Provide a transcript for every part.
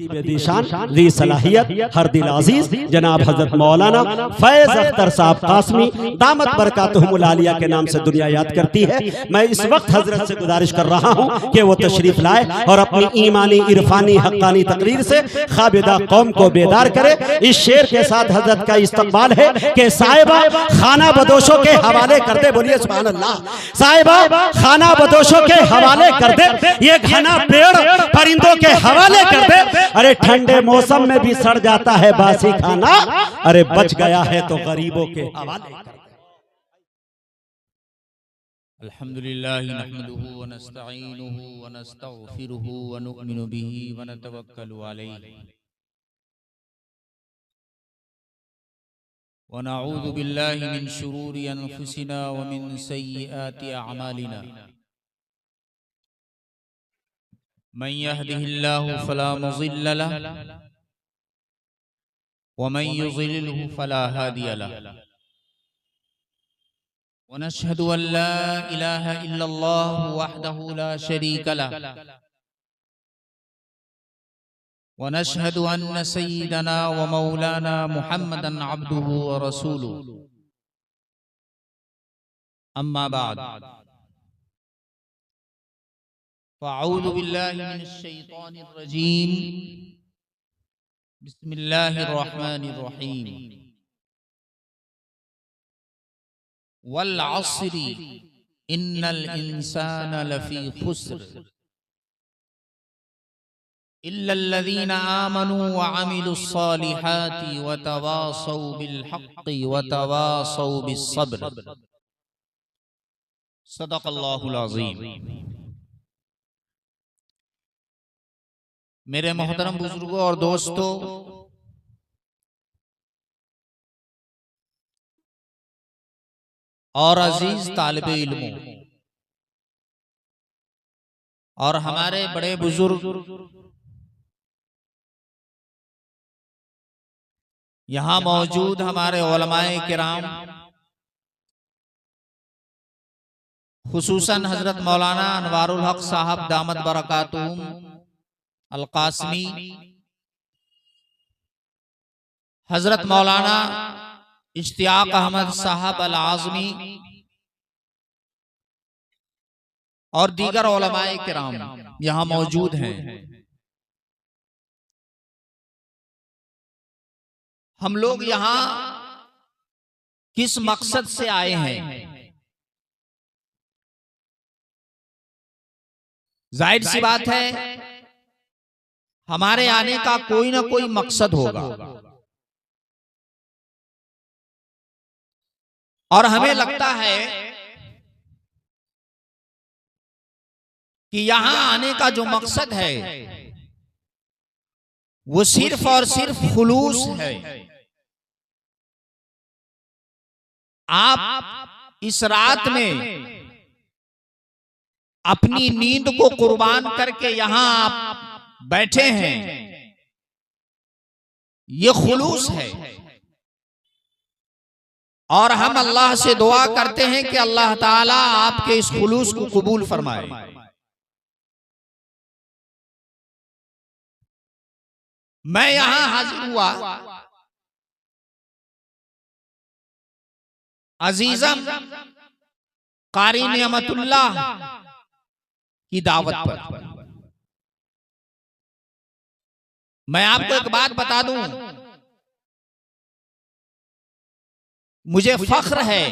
दी सलाहियत हर दिल अजीज जनाब हजरत मौलाना फैज अख्तर साहब कासमी दामत बरकातुहुमुल आलिया के नाम से दुनिया याद करती है। मैं इस वक्त हजरत से गुजारिश कर रहा हूँ कि वो तशरीफ लाए और अपनी ईमानी इरफानी हक्कानी तकरीर से खाबिदा कौम को बेदार करे। इस शेर के साथ हजरत का इस्तकबाल है कि साहिबा खाना बदोशों के हवाले कर दे। बोलिए सुभान अल्लाह। साहिबा खाना बदोशों के हवाले कर दे, ये घना पेड़ परिंदों के हवाले कर दे। अरे ठंडे मौसम में भी सड़ जाता है बासी खाना, अरे बच गया है तो गरीबों के हवाले। अल्हम्दुलिल्लाह नहमदुहु व नस्तईनुहु व नस्तगफिरुहु व नु'मिनु बिही व नतवक्कलु अलैहि व नऊज़ु बिल्लाहि मिन शुरूरि अनफुसिना व मिन सय्यिआति अअमालिना। मन यहदिहिल्लाहु फला मुज़िल्ल लहु व मन युज़लिलहु फला हादिय लहु। व नशहदु अन ला इलाहा इल्लल्लाह वहदहु ला शरीक लहु व नशहदु अन्न सय्यिदना व मौलाना मुहम्मदन अब्दुहु व रसूलुहु। अम्मा बाद फ़अऊज़ु बिल्लाहि मिनश शैतानिर रजीम। बिस्मिल्लाहिर रहमानिर रहीम। वल अस्रि इन्नल इंसाना लफ़ी खुस्र इल्लल्लज़ीना आमनू व अमिलुस सालिहाति व तवासौ बिल हक़्क़ि व तवासौ बिस सब्र। सदक़ल्लाहुल अज़ीम। मेरे मोहतरम बुजुर्गों और दोस्तों, और अजीज तालिबे इल्मों और हमारे बड़े बुजुर्ग यहाँ मौजूद हमारे उलमाए किराम, खुसूसन हजरत मौलाना अनवारुल हक साहब दामत बरकातुहुम अल कासमी, हजरत मौलाना इश्तियाक अहमद साहब अल आज़मी और दीगर उलमाए किराम यहाँ मौजूद हैं। हम लोग यहाँ किस मकसद से आए हैं? जाहिर सी बात है हमारे आने का कोई ना कोई मकसद होगा और हमें लगता है कि यहां आने का जो मकसद है वो सिर्फ और सिर्फ खुलूस है। आप इस रात में अपनी नींद को कुर्बान करके यहां आप बैठे हैं, ये खुलूस है। और हम अल्लाह से दुआ करते हैं कि अल्लाह ताला आपके इस खुलूस को कबूल फरमाए। मैं यहां हाजिर हुआ अजीजम कारी नियमतुल्लाह की दावत पर। मैं आपको एक बात बता दूं, मुझे फख्र है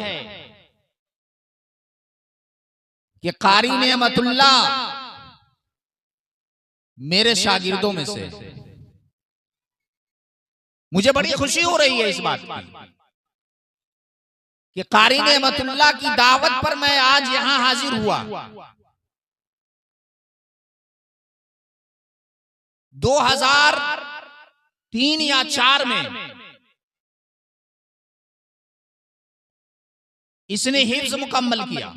कि कारी नियमतुल्लाह मेरे शागिर्दों में से। मुझे बड़ी खुशी हो रही है इस बात की कि कारी नियमतुल्लाह की दावत पर मैं आज यहां हाजिर हुआ। 2003 या 4 में इसने हिफ्ज मुकम्मल किया।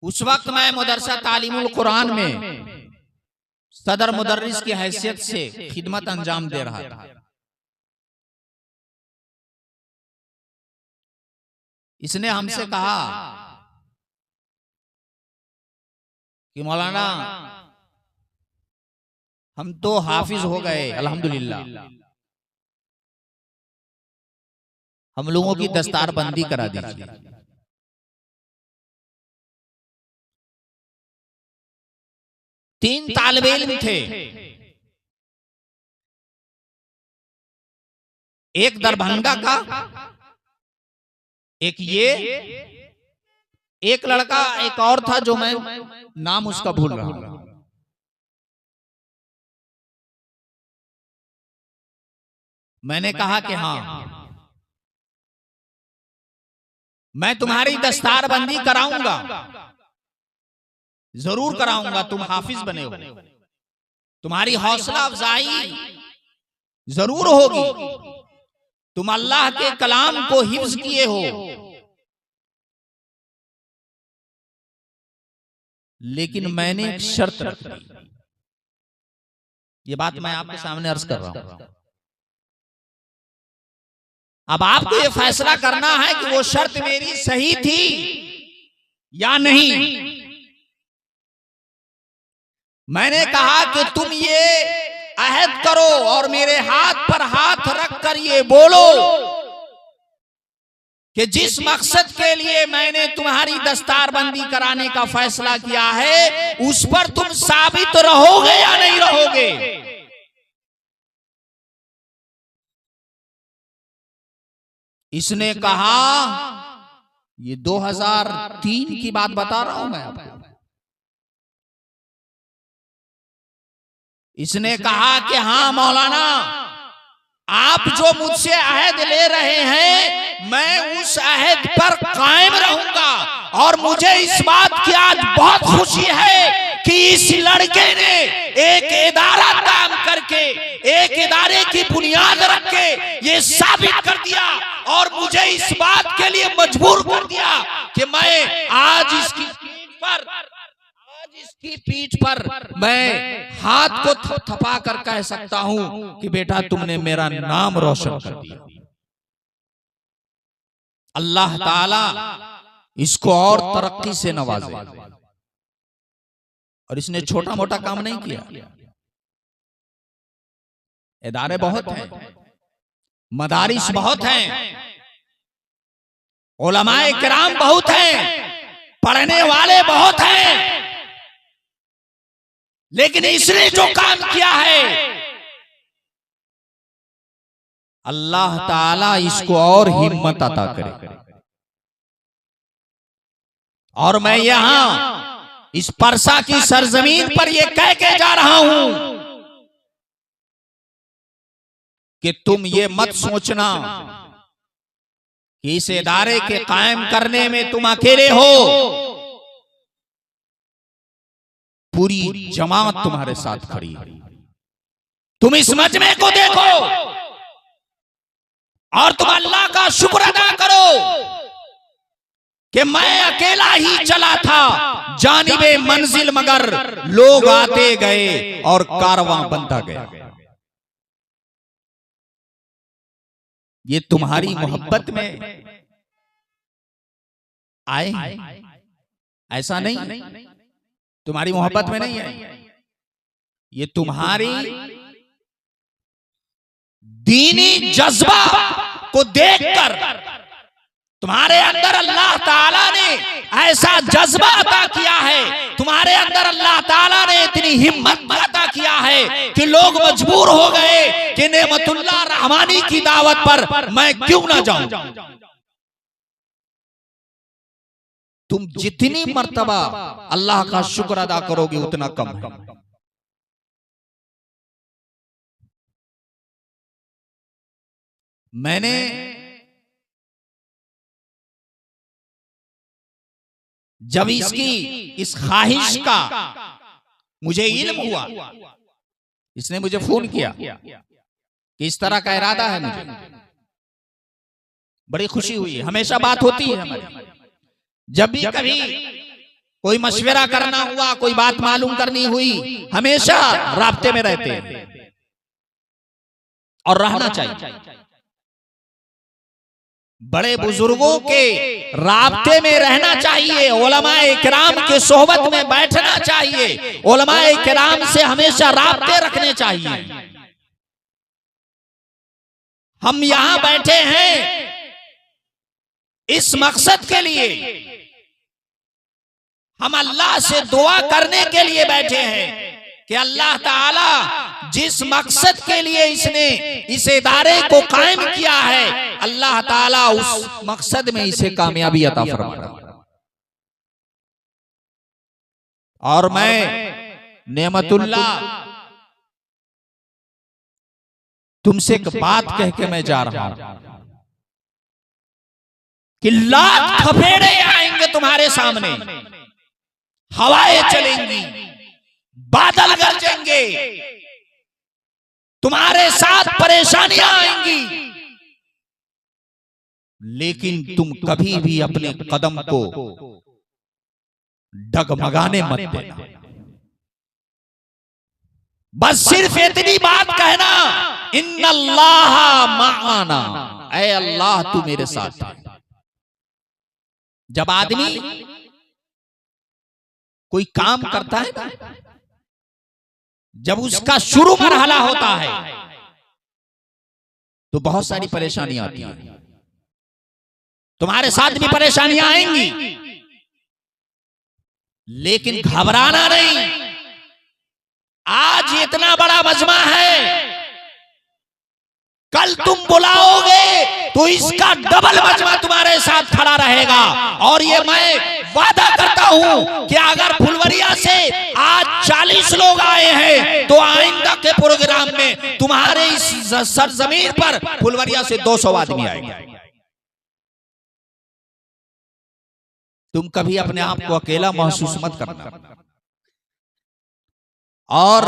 उस वक्त मैं मदरसा तालीमुल कुरान में सदर मुदर्रिस की हैसियत से खिदमत अंजाम दे रहा था। इसने हमसे कहा कि मौलाना हम तो हाफिज हो गए अल्हम्दुलिल्लाह, हम लोगों की दस्तार बंदी करा दीजिए। तीन तालिब इल्म थे, एक दरभंगा का, एक ये, एक लड़का एक और था जो मैं नाम उसका भूल रहा हूं। मैंने कहा कि हाँ मैं तुम्हारी दस्तार बंदी कराऊंगा, जरूर कराऊंगा, तुम हाफिज बने हो, तुम्हारी हौसला अफजाई जरूर होगी, तुम अल्लाह के कलाम को हिफ्ज किए हो, लेकिन मैंने एक शर्त रखी। ये बात मैं आपके सामने अर्ज कर रहा हूं। अब आपको ये फैसला करना है कि वो शर्त मेरी सही थी या नहीं। मैंने कहा कि तुम ये अहद करो और मेरे हाथ पर हाथ रखकर ये बोलो कि जिस मकसद के लिए मैंने तुम्हारी दस्तारबंदी कराने का फैसला किया है उस पर तुम साबित रहोगे या नहीं रहोगे। इसने कहा, ये 2003 की बात बता रहा हूं मैं आपको। इसने कहा कि हाँ मौलाना, आप जो मुझसे अहद ले रहे हैं मैं उस अहद पर कायम रहूंगा, और मुझे इस बात की आज बहुत खुशी है कि इस लड़के ने एक इदारा काम करके, एक इदारे की बुनियाद रख के ये साबित कर दिया और मुझे इस बात के लिए मजबूर कर दिया कि मैं आज इसकी पीठ पर मैं हाथ को थपथपा कर कह सकता हूं कि बेटा तुमने मेरा नाम रोशन कर दिया। अल्लाह ताला इसको और तरक्की से नवाजे। और इसने छोटा मोटा काम नहीं किया। इदारे बहुत हैं, मदारिस बहुत हैं, उलमाए किराम बहुत हैं, पढ़ने वाले बहुत हैं, लेकिन इसने जो काम किया है अल्लाह ताला इसको और हिम्मत अता करे। और मैं यहां इस परसा की सरजमीन पर यह कह के जा रहा हूं कि तुम ये मत सोचना कि इस इदारे के कायम करने में तुम अकेले हो, पूरी जमात तुम्हारे साथ खड़ी है। तुम इस मजमे को देखो और तुम अल्लाह का शुक्र अदा करो कि मैं अकेला ही चला था जानिबे मंजिल, मगर लोग आते गए और कारवां बनता गया। ये तुम्हारी मोहब्बत में आए, ऐसा नहीं, तुम्हारी मोहब्बत में नहीं है, ये तुम्हारी दीनी जज्बा को देखकर तुम्हारे अंदर अल्लाह ताला ने ऐसा जज्बा अता किया है, तुम्हारे अंदर अल्लाह ताला ने इतनी हिम्मत अता किया है कि लोग मजबूर हो गए कि नेमतुल्लाह रहमानी की दावत पर मैं क्यों ना जाऊं। तुम जितनी मर्तबा अल्लाह का शुक्र अदा करोगे उतना कम है। मैंने जब इसकी इस ख्वाहिश का मुझे इल्म हुआ, इसने मुझे फोन किया कि इस तरह का इरादा है मुझे, बड़ी खुशी हुई। हमेशा बात होती है हमारी, जब भी कभी कोई मशवरा करना हुआ, कोई बात मालूम करनी हुई, हमेशा राब्ते में रहते हैं और रहना चाहिए। बड़े बुजुर्गों के राब्ते में रहना चाहिए, उलमाए किराम के सोहबत में बैठना चाहिए, उलमाए किराम से हमेशा राब्ते रखने चाहिए। हम यहां बैठे हैं इस मकसद के लिए, हम अल्लाह से दुआ करने के लिए बैठे हैं कि अल्लाह ताला जिस मकसद के लिए इसने इस इदारे को कायम किया है, अल्लाह ताला उस मकसद में इसे कामयाबी अता फरमाए। और मैं नेमतुल्लाह तुमसे एक बात कह के मैं जा रहा हूं कि लाख थपेड़े आएंगे तुम्हारे सामने, हवाएं चलेंगी, बादल गरजेंगे, तुम्हारे साथ परेशानियां आएंगी, लेकिन तुम कभी भी अपने कदम को डगमगाने मत देना। बस सिर्फ इतनी बात कहना, इन्नल्लाह माअना, ऐ अल्लाह तू मेरे साथ है। जब आदमी कोई काम करता है, जब उसका शुरू मरहला होता है तो बहुत सारी परेशानियां आती हैं। तुम्हारे साथ भी परेशानियां आएंगी, लेकिन घबराना नहीं। आज इतना बड़ा मजमा है, कल तुम बुलाओगे तो इसका डबल मजमा तुम्हारे साथ खड़ा रहेगा। और ये मैं वादा करता हूं कि अगर फुलवरिया से आज 40 लोग आए हैं तो आइंदा के प्रोग्राम में तुम्हारे इस सरजमीन पर फुलवरिया से 200 आदमी आएंगे। तुम कभी अपने आप को अकेला महसूस मत करना और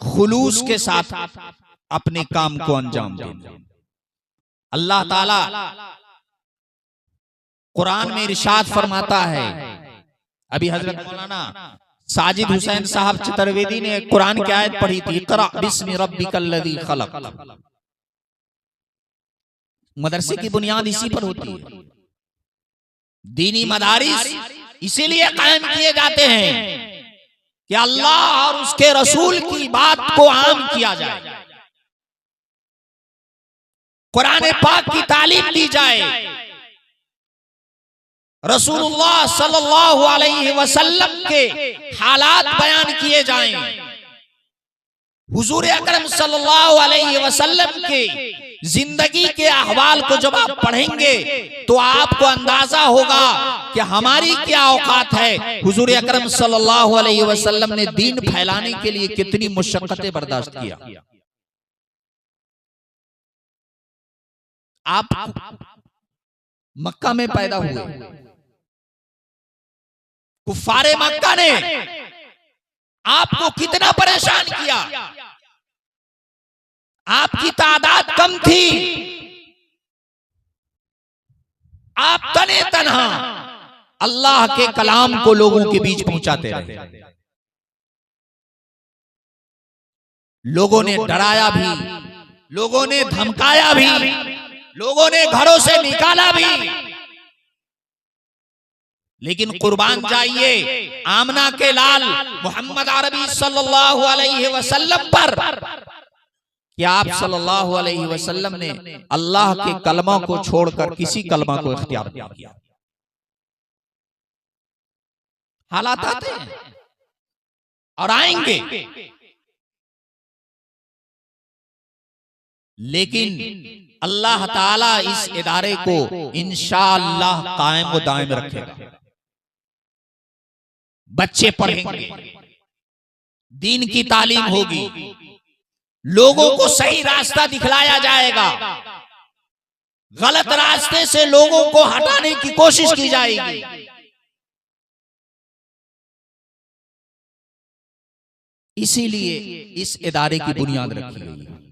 खुलूस के साथ अपने काम को अंजाम देना। अल्लाह ताला कुरान में इरशाद फरमाता है, अभी हजरत मौलाना साजिद हुसैन साहब चतुर्वेदी ने कुरान की आयत पढ़ी थी, इक़रा बिस्मि रब्बिकल्लज़ी खलक़। मदरसे की बुनियाद इसी पर होती है। दीनी मदारिस इसीलिए कायम किए जाते हैं कि अल्लाह और उसके रसूल की बात को आम किया जाए, कुरान पाक की तालीम दी जाए, रसूलुल्लाह सल्लल्लाहु अलैहि वसल्लम के हालात बयान किए जाएं। हुजूर अकरम सल्लल्लाहु अलैहि वसल्लम के जिंदगी के अहवाल को जब आप पढ़ेंगे तो आपको अंदाजा होगा कि हमारी क्या औकात है। हुजूर अकरम सल्लल्लाहु अलैहि वसल्लम ने दीन फैलाने के लिए कितनी मुशक्कतें बर्दाश्त किया। आप मक्का में पैदा हुए, कुफ्फारे मक्का ने आपको कितना परेशान किया, आपकी तादाद कम थी, आप तने तन्हा अल्लाह के कलाम को लोगों के बीच पहुंचाते रहे। लोगों ने डराया भी, लोगों ने धमकाया भी, लोगों ने घरों से निकाला भी, लेकिन कुर्बान जाइए आमना के लाल मोहम्मद अरबी सल्लल्लाहु अलैहि वसल्लम पर कि आप सल्लल्लाहु अलैहि वसल्लम ने अल्लाह के कलमा को छोड़कर किसी कलमा को इख्तियार नहीं किया। हालात आते हैं और आएंगे, लेकिन अल्लाह ताला इस इदारे को इंशाअल्लाह कायम व दायम रखेगा। बच्चे पढ़ेंगे, दीन की तालीम होगी, लोगों को सही रास्ता दिखलाया जाएगा, गलत रास्ते से लोगों को हटाने की कोशिश की जाएगी। इसीलिए इस इदारे की बुनियाद रखी गई है।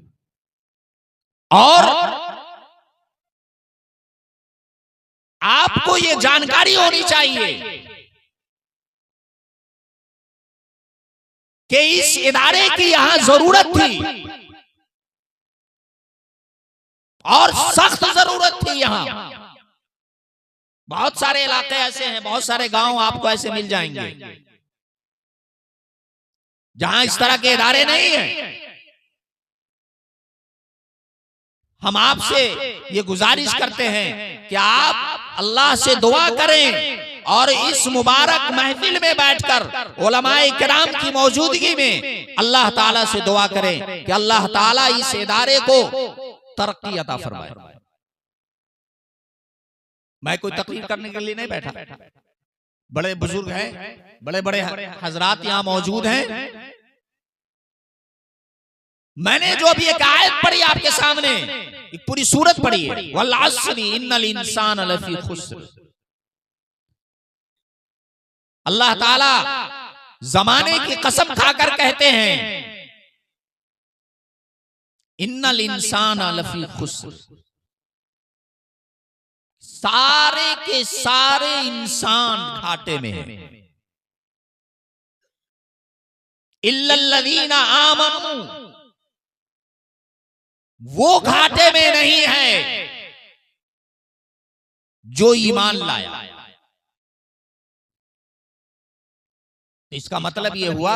और आपको ये जानकारी होनी चाहिए कि इस इदारे की यहां जरूरत थी और सख्त जरूरत थी यहाँ बहुत सारे इलाके ऐसे हैं, बहुत सारे गांव आपको ऐसे मिल जाएंगे जहां इस तरह के इदारे नहीं हैं। हम आपसे ये गुजारिश करते हैं कि आप अल्लाह से दुआ करें और इस मुबारक महफिल में बैठकर उलमाए किराम की मौजूदगी में अल्लाह ताला से दुआ करें कि अल्लाह ताला इस इदारे को तरक्की अता फरमाए। मैं कोई तकरीर करने के लिए नहीं बैठा, बड़े बुजुर्ग हैं, बड़े बड़े हजरात यहाँ मौजूद हैं। मैंने जो अभी एक आयत पढ़ी आपके सामने, एक पूरी सूरत पढ़ी है, वल अस्री इन्नल इंसान लफी खुस्र। अल्लाह ताला जमाने की कसम खाकर कहते हैं इन्नल इंसान लफी खुस्र। सारे के सारे इंसान घाटे में हैं, इल्लल्लज़ीना आमनू, वो घाटे में नहीं है जो ईमान लाया। इसका मतलब यह हुआ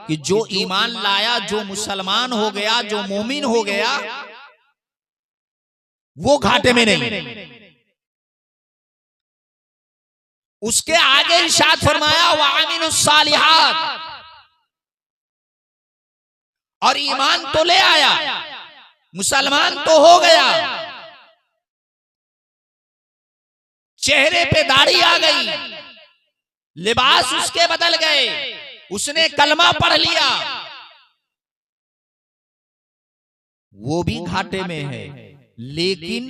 कि जो ईमान लाया, जो मुसलमान हो गया, जो मोमिन हो गया, वो घाटे में नहीं। उसके आगे इरशाद फरमाया वअमिलुस सालिहात, और ईमान तो ले आया, मुसलमान तो हो गया, चेहरे पे दाढ़ी आ गई, लिबास उसके बदल गए, उसने कलमा पढ़ लिया, वो भी घाटे में है। लेकिन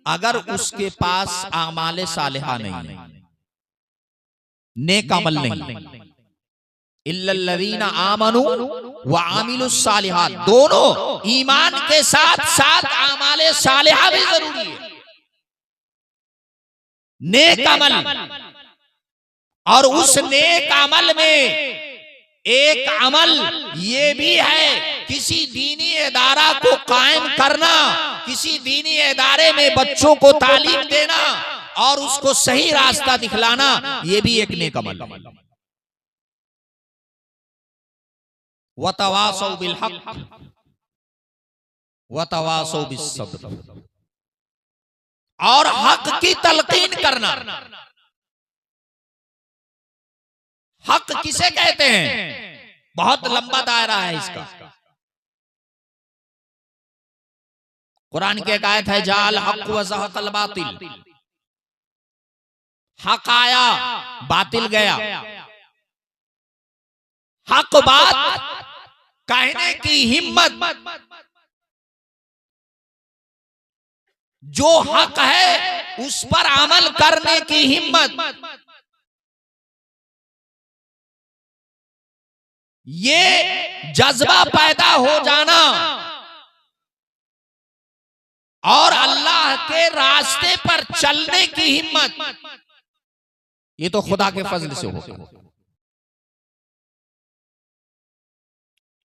अगर उसके पास आमाले सालिहा नहीं है, नेक अमल नहीं, इल्लल्लज़ीना आमनू व आमिलुस सालिहात, दोनों ईमान के साथ साथ आमाले सालिहा भी जरूरी है, नेक अमल। और उस नेक अमल में एक अमल ये भी है, किसी दीनी इदारा को कायम करना, किसी दीनी इदारे में बच्चों को तालीम देना और उसको सही रास्ता दिखलाना, ये भी एक नेक अमल। वतवासौ बिल हक वतवासौ बिस सब्र, और हक की तलकीन करना। हक किसे कहते हैं? बहुत लंबा दायरा है इसका। कुरान की एक आयत है, जाल हक व ज़हक़ल बातिल, हक आया बातिल गया। हक बात कहने की हिम्मत, जो हक है उस पर अमल करने की हिम्मत, ये जज्बा पैदा हो जाना और अल्लाह के रास्ते पर चलने की हिम्मत, ये तो खुदा के फजल से होता है।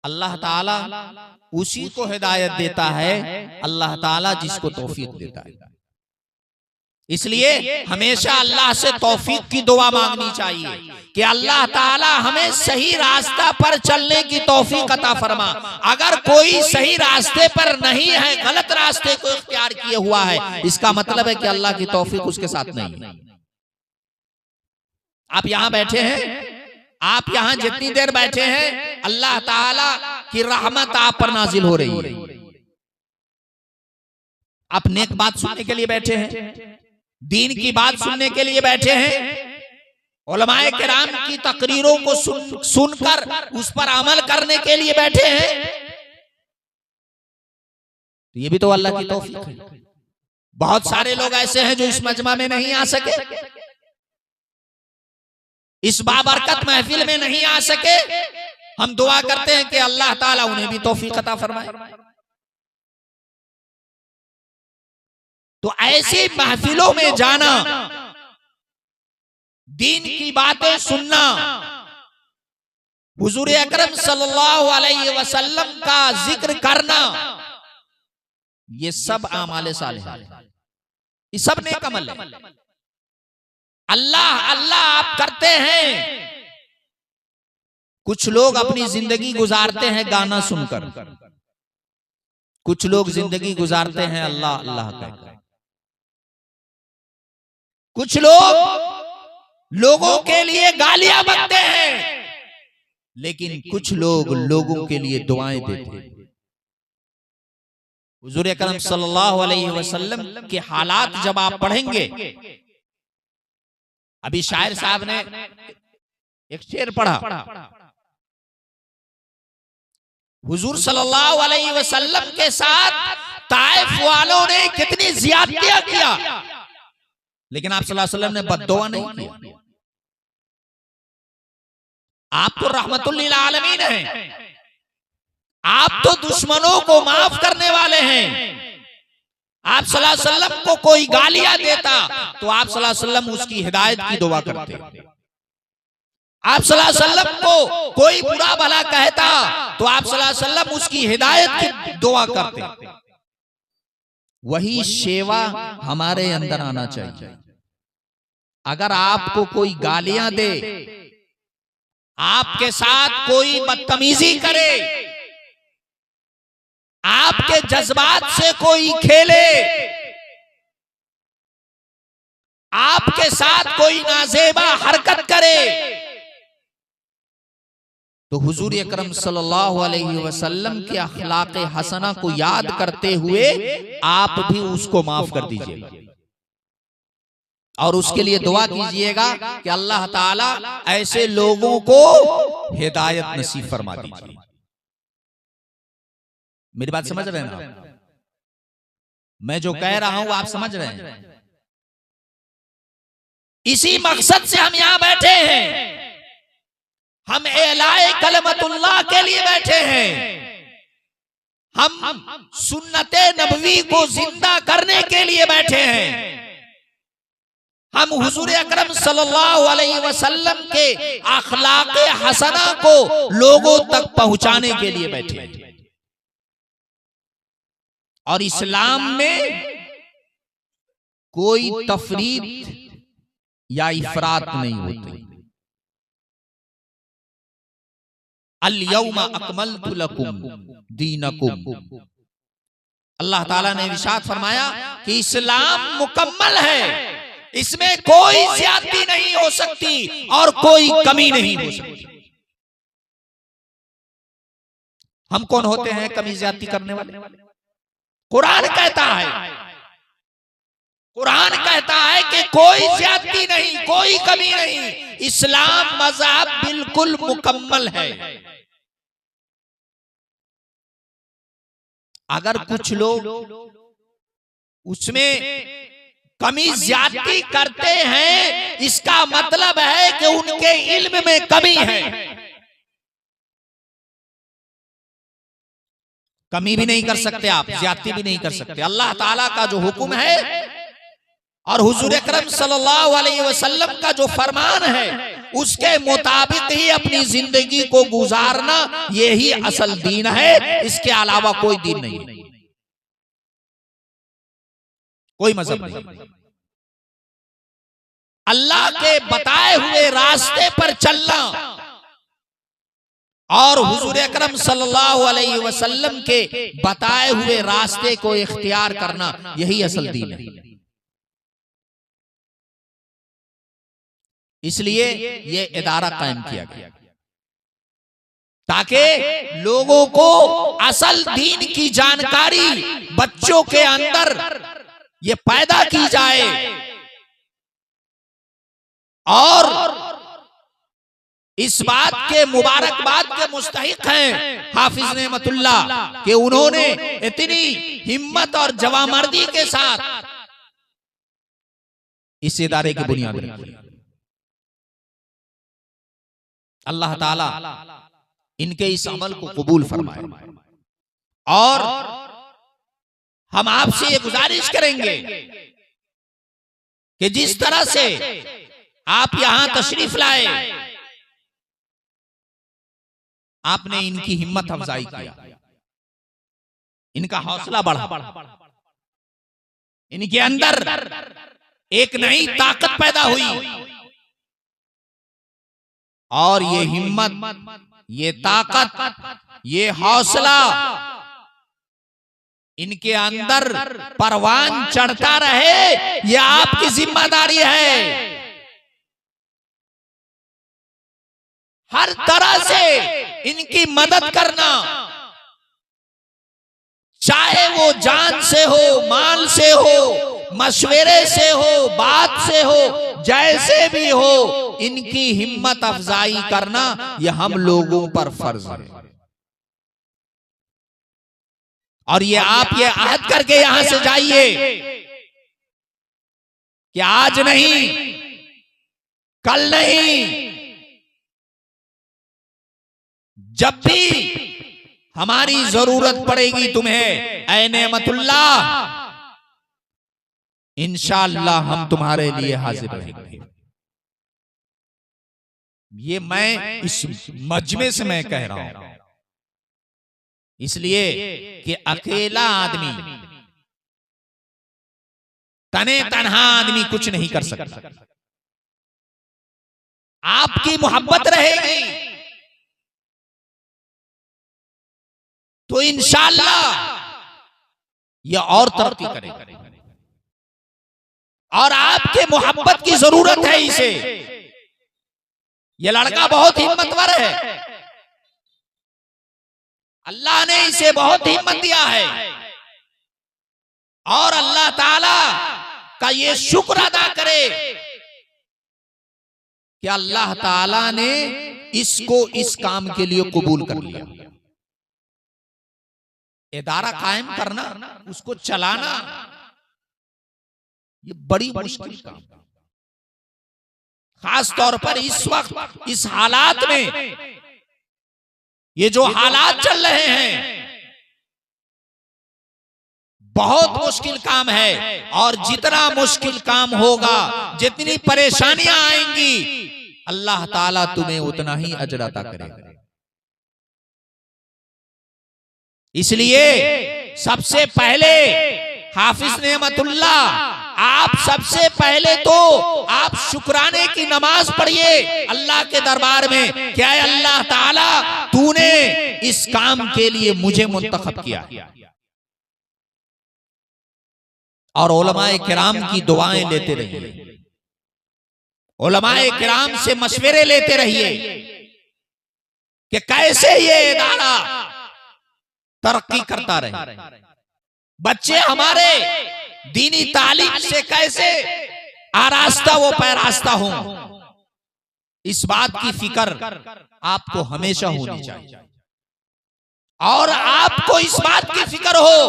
अल्लाह ताला उसी को हिदायत देता है, अल्लाह ताला जिसको तौफीक देता है। इसलिए हमेशा अल्लाह से तौफीक की दुआ मांगनी चाहिए कि अल्लाह ताला हमें सही रास्ता पर चलने की तौफीक अता फरमा। अगर कोई सही रास्ते पर नहीं है, गलत रास्ते को इख्तियार किए हुआ है, इसका मतलब है कि अल्लाह की तौफीक उसके साथ नहीं है। आप यहां बैठे हैं, आप यहां जितनी देर बैठे हैं, अल्लाह ताला की रहमत आप पर नाजिल हो रही है। आप नेक बात सुनने के लिए बैठे हैं, दीन की बात सुनने के लिए बैठे हैं, उलमाए किराम की तकरीरों को सुनकर उस पर अमल करने के लिए बैठे हैं, तो ये भी तो अल्लाह की तौफीक है। बहुत सारे लोग ऐसे हैं जो इस मजमा में नहीं आ सके, इस बाबरकत महफिल में नहीं आ सके। हम दुआ करते हैं कि अल्लाह ताला उन्हें भी तौफीक अता फरमाए। तो ऐसी महफिलों में जाना, दीन की बातें सुनना, हुजूर अकरम सल्लल्लाहु अलैहि वसल्लम का जिक्र करना, ये सब आमाले सालिहा है। ये सब नेक अमल है। अल्लाह अल्लाह आप करते हैं। कुछ लोग अपनी जिंदगी गुजारते हैं गाना सुनकर, कुछ लोग जिंदगी गुजारते हैं अल्लाह अल्लाह कहकर। कुछ लोग लोगों के लिए गालियां बकते हैं, लेकिन कुछ लोग लोगों के लिए दुआएं देते हैं। हुजूर अकरम सल्लल्लाहु अलैहि वसल्लम के हालात जब आप पढ़ेंगे, अभी शायर साहब ने एक शेर पढ़ा, हुजूर सल्लल्लाहु अलैहि वसल्लम के साथ ताइफ वालों ने कितनी ज्यादतियां किया, लेकिन आप सल्लल्लाहु अलैहि वसल्लम ने बद्दुआ नहीं किया। आप तो रहमतुल लिल आलमीन हैं, आप तो दुश्मनों को माफ करने वाले हैं। आप सल्लल्लाहु अलैहि वसल्लम को कोई गालियां देता तो आप सल्लल्लाहु अलैहि वसल्लम उसकी हिदायत की दुआ करते। आप सल्लल्लाहु अलैहि वसल्लम को कोई बुरा भला कहता तो आप सल्लल्लाहु अलैहि वसल्लम उसकी हिदायत की दुआ करते। वही सेवा हमारे अंदर आना चाहिए। अगर आपको कोई गालियां दे, आपके साथ कोई बदतमीजी करे, आपके जज्बात से कोई खेले, आपके साथ कोई नाजेबा हरकत करे, तो हुजूर अकरम सल्लल्लाहु अलैहि वसल्लम के अखलाक हसना को याद करते हुए आप भी उसको माफ कर दीजिएगा और उसके लिए दुआ कीजिएगा कि अल्लाह ताला ऐसे लोगों को हिदायत नसीब फरमा दीजिए। मेरी बात समझ रहे हैं ना? मैं जो कह रहा हूं आप समझ रहे हैं? इसी मकसद से हम यहां बैठे हैं। हम एलाए कलमतुल्लाह के लिए बैठे हैं। हम सुन्नते नबवी को जिंदा करने के लिए बैठे हैं। हम हुजूर अकरम सल्लल्लाहु अलैहि वसल्लम के अखलाक हसना को लोगों तक पहुंचाने के लिए बैठे हैं। और इस्लाम में कोई तफरीद या इफरात नहीं होती। अल यौमा अकमलतु लकुम दीनकुम। अल्लाह ताला ने इरशाद फरमाया कि इस्लाम मुकम्मल है, इसमें कोई ज्यादती नहीं हो सकती और कोई कमी नहीं हो सकती। हम कौन होते हैं कमी ज्यादती करने वाले? कुरान कहता है, कुरान कहता है कि कोई ज्यादती नहीं, कोई कमी नहीं, इस्लाम मज़हब बिल्कुल मुकम्मल है। अगर कुछ लोग उसमें कमी ज्यादती करते हैं, इसका मतलब है कि उनके इल्म में कमी है। कमी भी नहीं कर सकते आप, ज्यादती भी नहीं कर सकते। अल्लाह ताला का जो हुक्म है और हुजूर अकरम सल्लल्लाहु अलैहि वसल्लम का जो फरमान है, उसके मुताबिक ही अपनी जिंदगी को गुजारना, यही असल दीन है। इसके अलावा कोई दीन नहीं, कोई मजहब नहीं। अल्लाह के बताए हुए रास्ते पर चलना और हुजूर अकरम सल्लल्लाहु अलैहि वसल्लम के बताए हुए रास्ते को इख्तियार करना, यही असल दीन है। इसलिए ये इदारा कायम किया गया ताकि लोगों को असल दीन की जानकारी बच्चों के अंदर ये पैदा की जाए और इस बात के मुबारकबाद के मुस्तहिक हैं हाफिज नेमतुल्लाह कि उन्होंने इतनी हिम्मत और जवामर्दी के साथ इस इदारे की बुनियाद रखी। अल्लाह ताला इनके इस अमल को कबूल फरमाए। और हम आपसे ये गुजारिश करेंगे कि जिस तरह से आप यहां तशरीफ लाए, आपने इनकी हिम्मत अफजाई किया, इनका हौसला बढ़ा, इनके अंदर एक नई ताकत पैदा हुई और ये हिम्मत, ये ताकत, ये हौसला इनके अंदर परवान चढ़ता रहे, ये आपकी जिम्मेदारी है। हर तरह से इनकी मदद करना, चाहे वो जान से हो, माल से हो, मशवरे से हो, बात से हो, जैसे भी हो, इनकी हिम्मत अफजाई करना यह हम लोगों पर फर्ज है। और ये आप ये अहद करके यहां से जाइए कि आज नहीं, कल नहीं, जब भी हमारी जरूरत पड़ेगी तुम्हें ऐ नेमतुल्लाह, इंशाअल्लाह हम तुम्हारे लिए हाजिर रहेंगे। ये मैं इस मजमे से मैं कह रहा हूं, इसलिए कि अकेला आदमी, तने तन्हा आदमी कुछ नहीं कर सकता। आपकी मोहब्बत रहेगी तो इंशाअल्लाह यह और तरक्की करेगा। और आपके मोहब्बत की जरूरत है इसे। यह लड़का बहुत हिम्मतवर है, अल्लाह ने इसे बहुत हिम्मत दिया है और अल्लाह ताला का ये शुक्र अदा करे कि अल्लाह ताला ने इसको इस काम के लिए कबूल कर लिया। इदारा कायम करना, उसको चलाना, ये बड़ी मुश्किल काम, खास तौर पर इस वक्त इस हालात में, ये जो हालात चल रहे हैं, बहुत मुश्किल काम है। और जितना मुश्किल काम होगा, जितनी परेशानियां आएंगी, अल्लाह ताला तुम्हें उतना ही अजर अता करेगा। इसलिए सबसे पहले हाफिज नेमतुल्लाह, आप सबसे पहले तो आप शुक्राने की नमाज पढ़िए अल्लाह के दरबार में। क्या है अल्लाह ताला, तूने इस काम के लिए मुझे मुंतखब किया। और उलमाए किराम की दुआएं लेते रहिए, उलमाए किराम से मशवरे लेते रहिए कि कैसे ये इदारा तरक्की करता रहे, बच्चे हमारे दीनी तालीम से कैसे आरास्ता वो पैरास्ता हो। इस बात की फिक्र आपको हमेशा होनी चाहिए। और आपको इस बात की फिक्र हो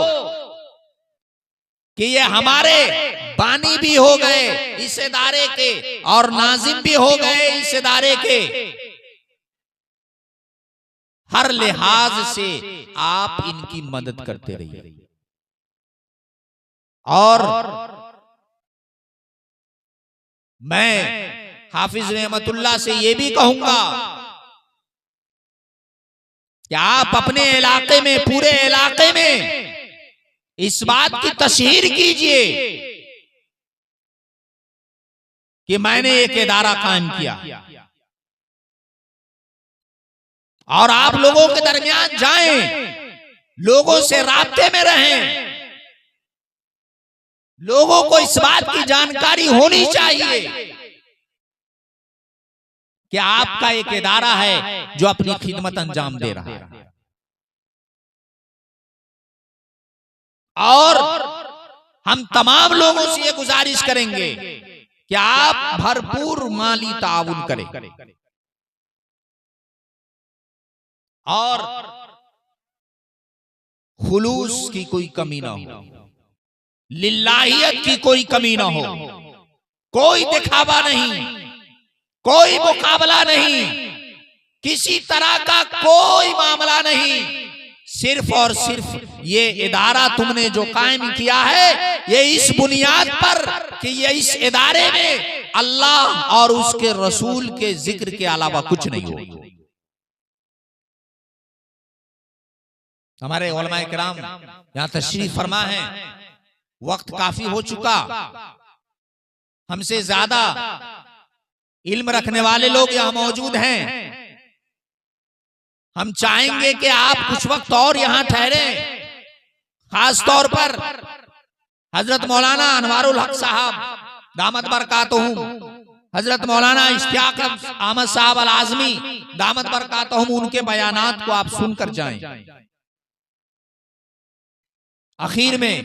कि ये हमारे बानी भी हो गए इस इदारे के और नाजिम भी हो गए इस इदारे के। हर लिहाज से आप इनकी मदद करते रहिए। और मैं हाफिज नेमतुल्लाह से ये भी कहूंगा कि आप अपने इलाके में, पूरे इलाके में इस बात की तशहीर कीजिए कि मैंने एक इदारा कायम किया। और आप लोगों के दरमियान जाएं, लोगों से राब्ते में रहें, लोगों को इस बात की जानकारी होनी चाहिए कि आपका एक इदारा है जो अपनी खिदमत अंजाम दे रहा है। और हम तमाम लोगों से ये गुजारिश करेंगे कि आप भरपूर माली ताउन करें और खुलूस की कोई कमी ना हो, लिल्लाहियत की कोई कमी ना हो, कोई दिखावा नहीं, कोई मुकाबला नहीं, किसी तरह का कोई मामला नहीं। सिर्फ और सिर्फ ये इदारा तुमने जो कायम किया है, ये इस बुनियाद पर कि ये इस इदारे में अल्लाह और उसके रसूल के जिक्र के अलावा कुछ नहीं हो। हमारे उलमाए किराम यहाँ तशरीफ फरमा है, वक्त काफी हो चुका, हमसे ज्यादा इल्म रखने वाले लोग यहाँ मौजूद हैं। हम चाहेंगे कि आप कुछ वक्त और यहाँ ठहरे, खास तौर पर हजरत मौलाना अनवारुल हक साहब दामत बरकातहुम, हजरत मौलाना इश्तियाक अहमद साहब अल आजमी दामत बरकातहुम, उनके बयानात को आप सुनकर जाएं। आखिर में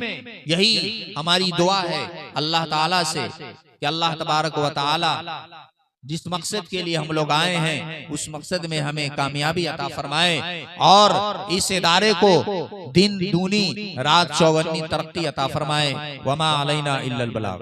यही हमारी दुआ है अल्लाह ताला से कि अल्लाह तबारक व ताला जिस मकसद के लिए हम लोग आए हैं उस मकसद में हमें कामयाबी अता फरमाए और इस इदारे को दिन दूनी रात चौगनी तरक्की अता फरमाए। वमा अलैना इल्लल बलाग।